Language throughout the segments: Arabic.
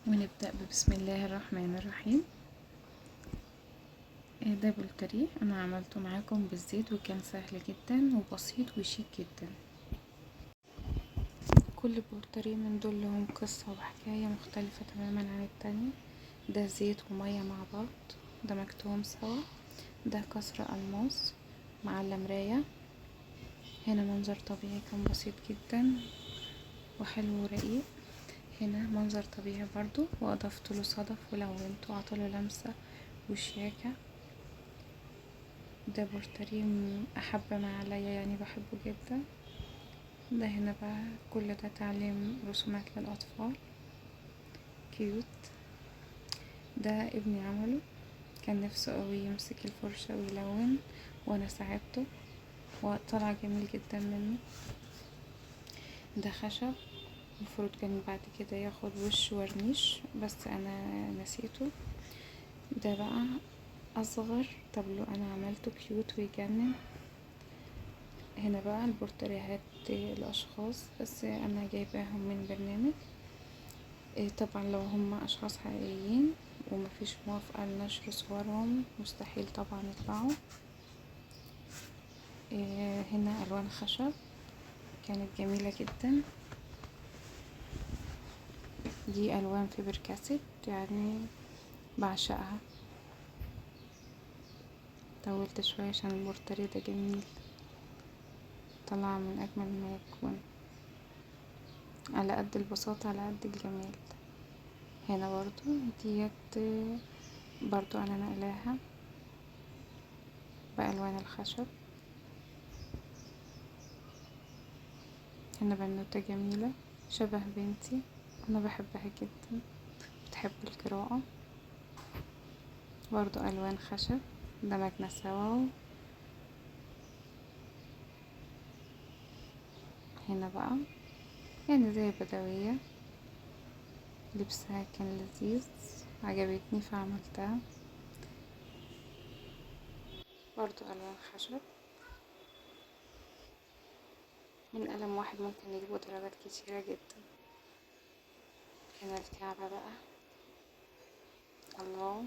ونبدأ بسم الله الرحمن الرحيم. ده بولتري انا عملته معاكم بالزيت وكان سهل جدا وبسيط وشيك جدا. كل بولتري من دول لهم قصة وحكاية مختلفة تماما عن التانية. ده زيت ومية مع بعض دمجتهم سوا. ده كسر ألماس مع المراية. هنا منظر طبيعي كان بسيط جدا وحلو ورقيق. هنا منظر طبيعي برضو واضفت له صدف ولونته وعطله لمسة وشياكة. ده بورتري احب ما عليا، يعني بحبه جدا. ده هنا بقى كل ده تعليم رسومات للاطفال كيوت. ده ابني عمله، كان نفسه قوي يمسك الفرشة ويلون وانا ساعدته وطلع جميل جدا منه. ده خشب المفروض كان بعد كده ياخد وش ورنيش بس انا نسيته. ده بقى اصغر طابلو انا عملته كيوت ويجنن. هنا بقى البورتريهات الاشخاص بس انا جايباهم من برنامج. طبعا لو هم اشخاص حقيقيين ومفيش موافقة لنشر صورهم مستحيل طبعا يطلعوا. هنا الوان خشب كانت جميلة جدا. دي الوان فيبر كاسيت يعني بعشقها. طولت شوية عشان البورتريه ده جميل، طلع من اجمل ما يكون، على قد البساطة على قد الجمال. هنا برضو ديت برضو انا نقلاها بألوان الخشب. هنا بنوتة جميلة شبه بنتي، انا بحبها جدا، بتحب القراءة. برضو ألوان خشب دمجنا سوا. هنا بقى يعني زي بدوية، لبسها كان لذيذ عجبتني فعملتها. برضو ألوان خشب، من قلم واحد ممكن يجيبوا درجات كتيرة جدا. هنا الكعبة بقى، الله.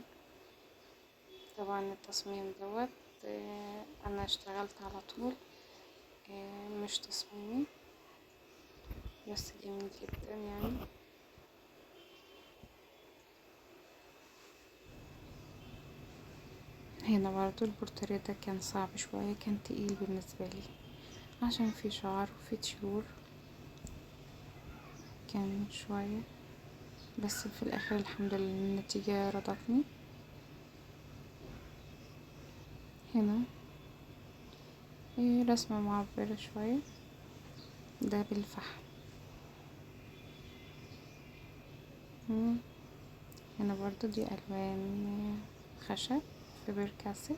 طبعا التصميم دوت انا اشتغلت على طول، مش تصميمي بس جميل جدا يعني. هنا برضو البورتريه ده كان صعب شوية، كان تقيل بالنسبة لي عشان في شعر وفي طيور، كان شوية بس في الاخر الحمد لله النتيجة رضتني. هنا رسمة معبرة شوية، ده بالفحم. هنا برضو دي الوان خشب فيبر كاسيت.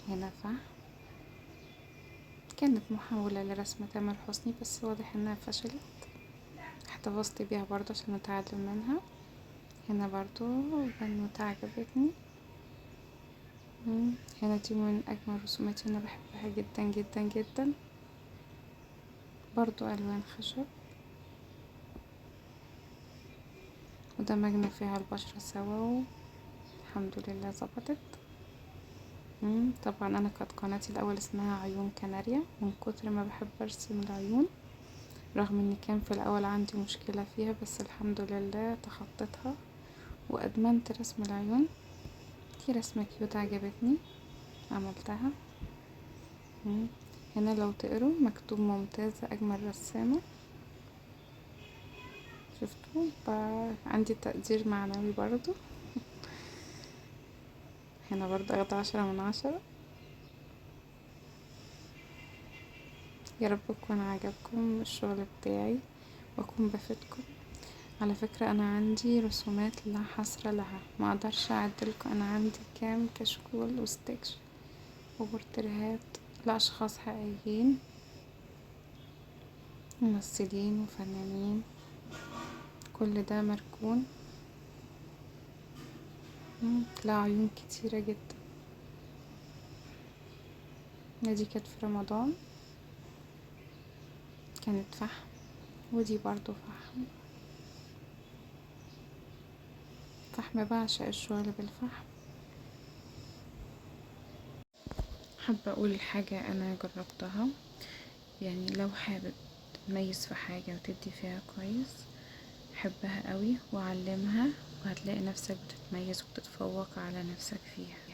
هنا فحم، كانت محاولة لرسم تامر حسني بس واضح انها فشلت، احتفظت بيها برضو عشان اتعلم منها. هنا برضو بنوتة عجبتني. هنا دي من اجمل رسوماتي انا بحبها جدا جدا جدا. برضو الوان خشب ودمجنا فيها البشرة سوا الحمد لله ظبطت. طبعا انا كانت قناتي الاول اسمها عيون كناريا من كتر ما بحب ارسم العيون، رغم ان كان في الاول عندي مشكلة فيها بس الحمد لله تخطيتها وادمنت رسم العيون. دي رسمة كيوت عجبتني عملتها. هنا لو تقروا مكتوب ممتازة اجمل رسامة. شفتوا عندي تقدير معنوي برضو. هنا برضو اخد 10 من 10. يا رب يكون عجبكم الشغل بتاعي واكون بفيدكم. على فكرة انا عندي رسومات لا حصر لها، ما اقدرش اعدلكم انا عندي كام كشكول وستيكش وبورتريهات لاشخاص حقيقيين ممثلين وفنانين، كل ده مركون. لا عيون كتيرة جدا. دي كانت في رمضان كانت فحم، ودي برضو فحم. الفحم، بعشق الشغل بالفحم. حابة اقول حاجة انا جربتها، يعني لو حابب تتميز في حاجة وتدي فيها كويس حبها قوي وعلمها، وهتلاقي نفسك بتتميز وبتتفوق على نفسك فيها.